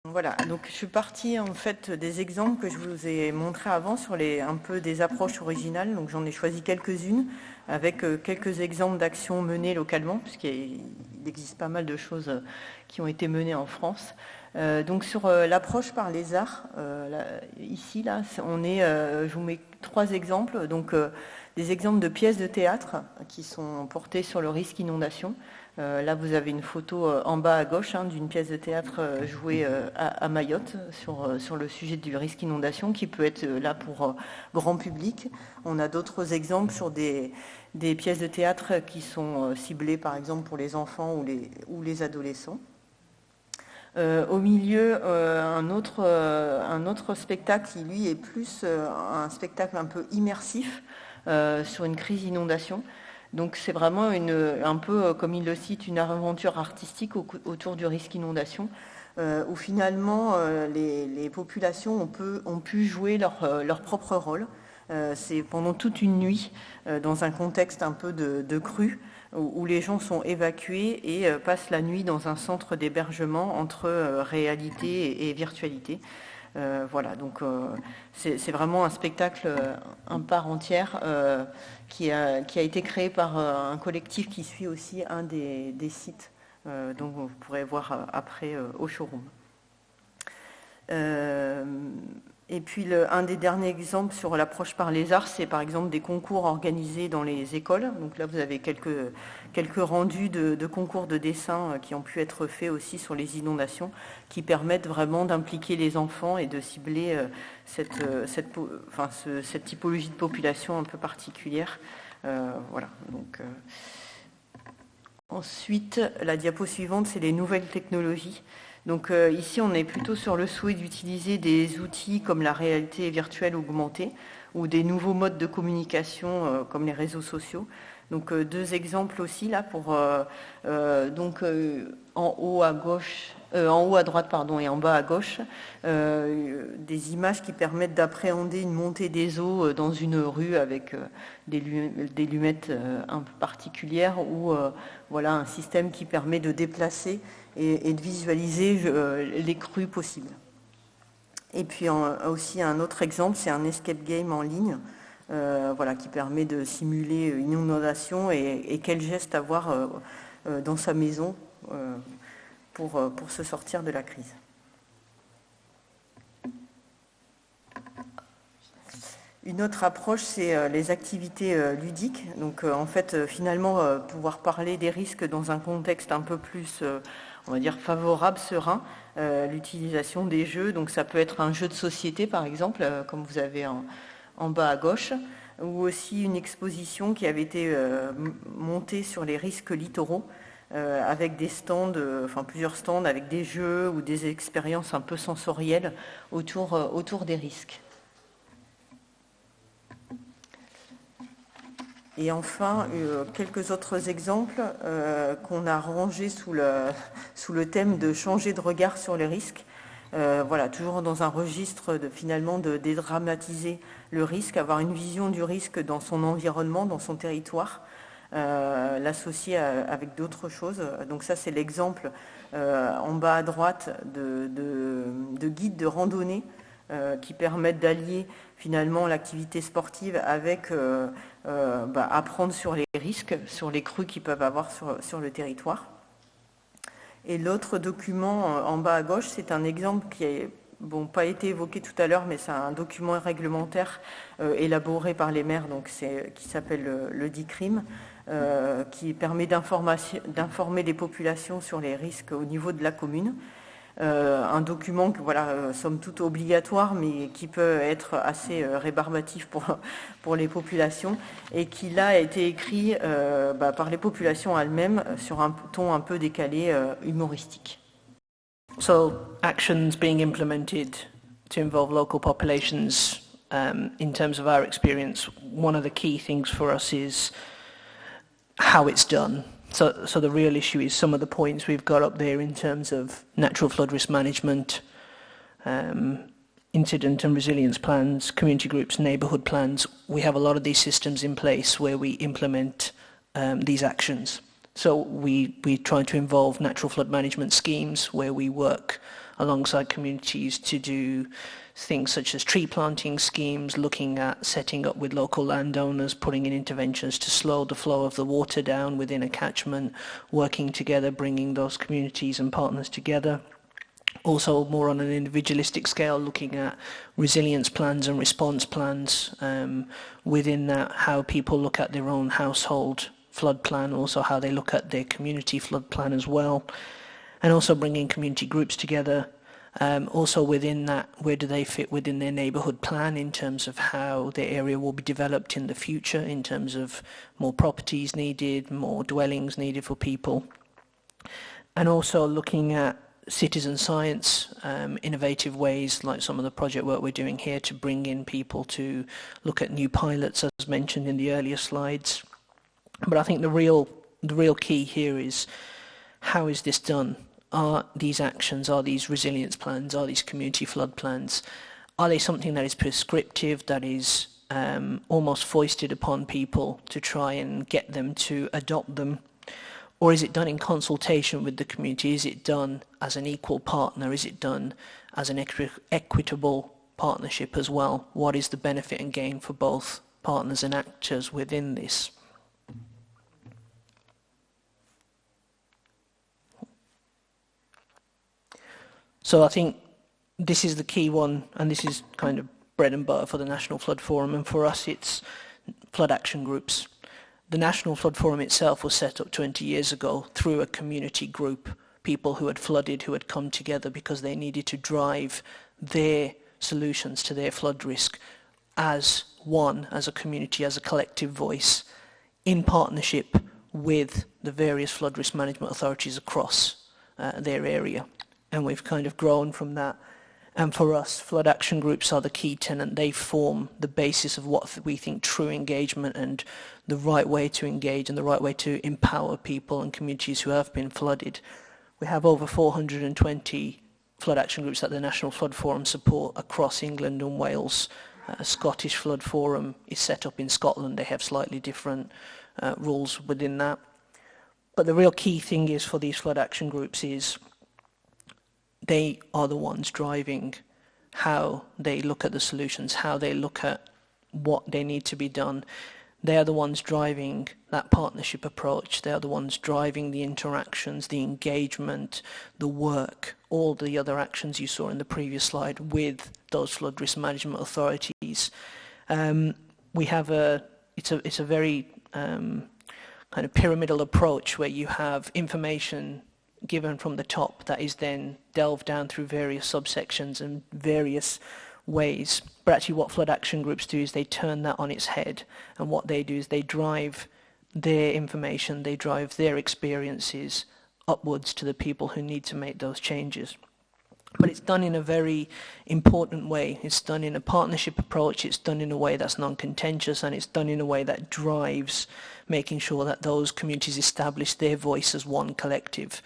Voilà, donc je suis partie en fait des exemples que je vous ai montrés avant sur un peu des approches originales. Donc j'en ai choisi quelques-unes avec quelques exemples d'actions menées localement, puisqu'il existe pas mal de choses qui ont été menées en France. Donc sur l'approche par les arts, ici là, je vous mets 3 exemples. Donc des exemples de pièces de théâtre qui sont portées sur le risque inondation. Là, vous avez une photo en bas à gauche d'une pièce de théâtre jouée à Mayotte sur le sujet du risque inondation qui peut être là pour grand public. On a d'autres exemples sur des pièces de théâtre qui sont ciblées par exemple pour les enfants ou les adolescents. Au milieu, un autre spectacle qui lui est plus un spectacle un peu immersif sur une crise inondation. Donc c'est vraiment un peu, comme il le cite, une aventure artistique autour du risque inondation, où finalement les populations ont pu jouer leur propre rôle. C'est pendant toute une nuit, dans un contexte un peu de crue, où les gens sont évacués et passent la nuit dans un centre d'hébergement entre réalité et virtualité. Voilà, donc c'est vraiment un spectacle en part entière qui a été créé par un collectif qui suit aussi un des sites dont vous pourrez voir après au showroom. Et puis un des derniers exemples sur l'approche par les arts, c'est par exemple des concours organisés dans les écoles. Donc là, vous avez quelques rendus de concours de dessin qui ont pu être faits aussi sur les inondations, qui permettent vraiment d'impliquer les enfants et de cibler cette typologie de population un peu particulière. Voilà. Donc, ensuite, la diapo suivante, c'est les nouvelles technologies. Donc ici, on est plutôt sur le souhait d'utiliser des outils comme la réalité virtuelle augmentée ou des nouveaux modes de communication comme les réseaux sociaux. Donc 2 exemples aussi là pour en haut à droite et en bas à gauche, des images qui permettent d'appréhender une montée des eaux dans une rue avec des lumettes un peu particulières ou voilà un système qui permet de déplacer et de visualiser les crues possibles. Et puis aussi un autre exemple, c'est un escape game en ligne, voilà, qui permet de simuler une inondation et quel geste avoir dans sa maison pour se sortir de la crise. Une autre approche, c'est les activités ludiques. Donc en fait, finalement, pouvoir parler des risques dans un contexte un peu plus, on va dire, favorable, serein, l'utilisation des jeux. Donc ça peut être un jeu de société, par exemple, comme vous avez en bas à gauche, ou aussi une exposition qui avait été montée sur les risques littoraux, avec des stands, plusieurs stands avec des jeux ou des expériences un peu sensorielles autour des risques. Et enfin, quelques autres exemples qu'on a rangés sous le thème de changer de regard sur les risques. Voilà, toujours dans un registre finalement de dédramatiser le risque, avoir une vision du risque dans son environnement, dans son territoire, l'associer avec d'autres choses. Donc ça, c'est l'exemple en bas à droite de guides de randonnée qui permettent d'allier finalement l'activité sportive avec apprendre sur les risques, sur les crues qu'ils peuvent avoir sur le territoire. Et l'autre document en bas à gauche, c'est un exemple qui n'a pas été évoqué tout à l'heure, mais c'est un document réglementaire élaboré par les maires, donc qui s'appelle le DICRIM, qui permet d'informer les populations sur les risques au niveau de la commune. Un document que, somme toute obligatoire, mais qui peut être assez rébarbatif pour les populations, et qui là a été écrit par les populations elles-mêmes sur un ton un peu décalé, humoristique. So, actions being implemented to involve local populations, in terms of our experience, one of the key things for us is how it's done. So the real issue is some of the points we've got up there in terms of natural flood risk management, incident and resilience plans, community groups, neighbourhood plans. We have a lot of these systems in place where we implement these actions. So we try to involve natural flood management schemes where we work alongside communities to do things such as tree planting schemes, looking at setting up with local landowners, putting in interventions to slow the flow of the water down within a catchment, working together, bringing those communities and partners together. Also more on an individualistic scale, looking at resilience plans and response plans. Within that, how people look at their own household flood plan, also how they look at their community flood plan as well, and also bringing community groups together. Also within that, where do they fit within their neighbourhood plan in terms of how their area will be developed in the future, in terms of more properties needed, more dwellings needed for people, and also looking at citizen science, innovative ways like some of the project work we're doing here to bring in people to look at new pilots, as mentioned in the earlier slides. But I think the real key here is, how is this done? Are these actions, are these resilience plans, are these community flood plans, are they something that is prescriptive, that is almost foisted upon people to try and get them to adopt them? Or is it done in consultation with the community? Is it done as an equal partner? Is it done as an equitable partnership as well? What is the benefit and gain for both partners and actors within this? So I think this is the key one, and this is kind of bread and butter for the National Flood Forum, and for us it's flood action groups. The National Flood Forum itself was set up 20 years ago through a community group, people who had flooded, who had come together because they needed to drive their solutions to their flood risk as one, as a community, as a collective voice, in partnership with the various flood risk management authorities across their area. And we've kind of grown from that. And for us, flood action groups are the key tenet. They form the basis of what we think true engagement and the right way to engage and the right way to empower people and communities who have been flooded. We have over 420 flood action groups that the National Flood Forum support across England and Wales. A Scottish Flood Forum is set up in Scotland. They have slightly different rules within that. But the real key thing is for these flood action groups is they are the ones driving how they look at the solutions, how they look at what they need to be done. They are the ones driving that partnership approach. They are the ones driving the interactions, the engagement, the work, all the other actions you saw in the previous slide with those flood risk management authorities. We have it's a very kind of pyramidal approach where you have information given from the top that is then delved down through various subsections and various ways. But actually what flood action groups do is they turn that on its head, and what they do is they drive their information, they drive their experiences upwards to the people who need to make those changes. But it's done in a very important way. It's done in a partnership approach, it's done in a way that's non-contentious, and it's done in a way that drives making sure that those communities establish their voice as one collective.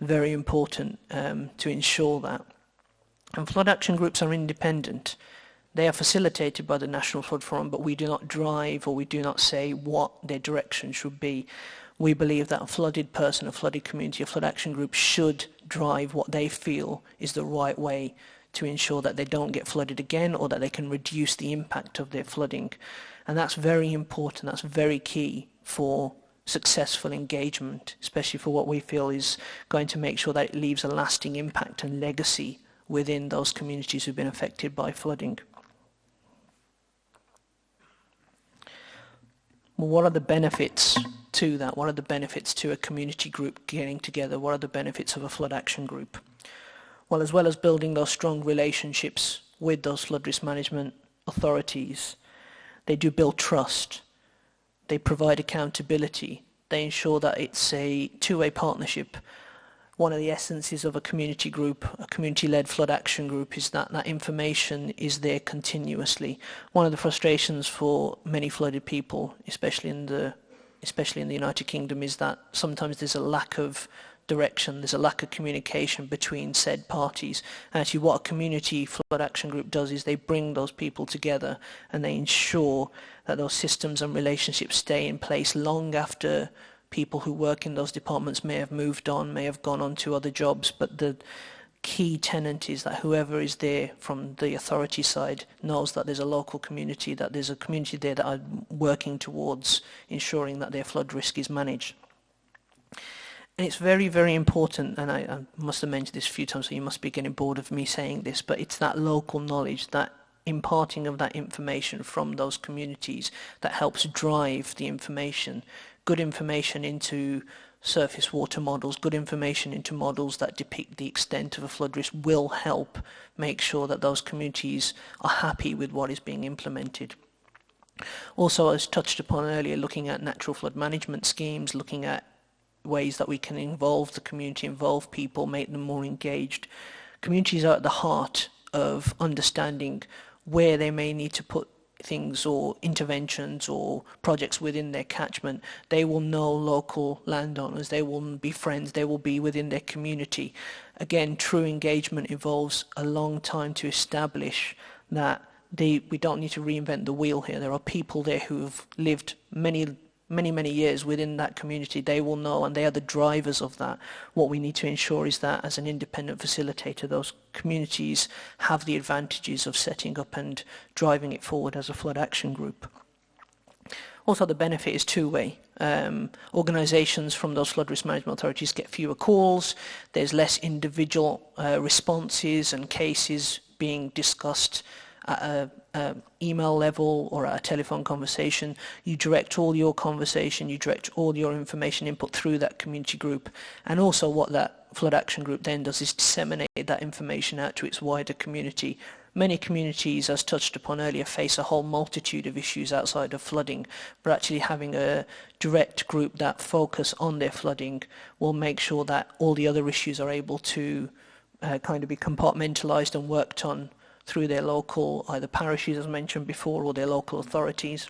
Very important to ensure that. And flood action groups are independent. They are facilitated by the National Flood Forum, but we do not drive or we do not say what their direction should be. We believe that a flooded person, a flooded community, a flood action group should drive what they feel is the right way to ensure that they don't get flooded again or that they can reduce the impact of their flooding. And that's very important, that's very key for successful engagement, especially for what we feel is going to make sure that it leaves a lasting impact and legacy within those communities who've been affected by flooding. Well, what are the benefits to that? What are the benefits to a community group getting together? What are the benefits of a flood action group? Well, as well as building those strong relationships with those flood risk management authorities, they do build trust. They provide accountability. They ensure that it's a two-way partnership. One of the essences of a community group, a community-led flood action group, is that that information is there continuously. One of the frustrations for many flooded people, especially in the United Kingdom, is that sometimes there's a lack of direction, there's a lack of communication between said parties. And actually what a community flood action group does is they bring those people together and they ensure that those systems and relationships stay in place long after people who work in those departments may have moved on, may have gone on to other jobs, but the key tenet is that whoever is there from the authority side knows that there's a local community, that there's a community there that are working towards ensuring that their flood risk is managed. And it's very, very important, and I must have mentioned this a few times, so you must be getting bored of me saying this, but it's that local knowledge, that imparting of that information from those communities that helps drive the information. Good information into surface water models, good information into models that depict the extent of a flood risk will help make sure that those communities are happy with what is being implemented. Also, as touched upon earlier, looking at natural flood management schemes, looking at ways that we can involve the community, involve people, make them more engaged. Communities are at the heart of understanding where they may need to put things or interventions or projects within their catchment. They will know local landowners, they will be friends, they will be within their community. Again, true engagement involves a long time to establish that we don't need to reinvent the wheel here. There are people there who have lived many years within that community. They will know, and they are the drivers of that. What we need to ensure is that as an independent facilitator, those communities have the advantages of setting up and driving it forward as a flood action group. Also, the benefit is two-way. Organisations from those flood risk management authorities get fewer calls. There's less individual responses and cases being discussed at an email level or at a telephone conversation. You direct all your conversation, you direct all your information input through that community group. And also what that flood action group then does is disseminate that information out to its wider community. Many communities, as touched upon earlier, face a whole multitude of issues outside of flooding, but actually having a direct group that focus on their flooding will make sure that all the other issues are able to kind of be compartmentalised and worked on through their local, either parishes as mentioned before, or their local authorities.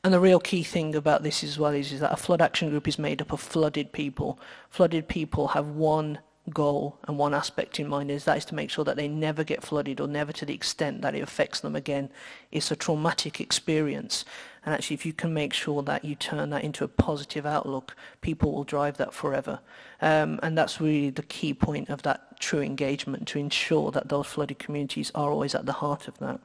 And the real key thing about this as well is that a flood action group is made up of flooded people. Flooded people have one goal and one aspect in mind, is that is to make sure that they never get flooded, or never to the extent that it affects them again. It's a traumatic experience, and actually if you can make sure that you turn that into a positive outlook, people will drive that forever. And that's really the key point of that true engagement, to ensure that those flooded communities are always at the heart of that.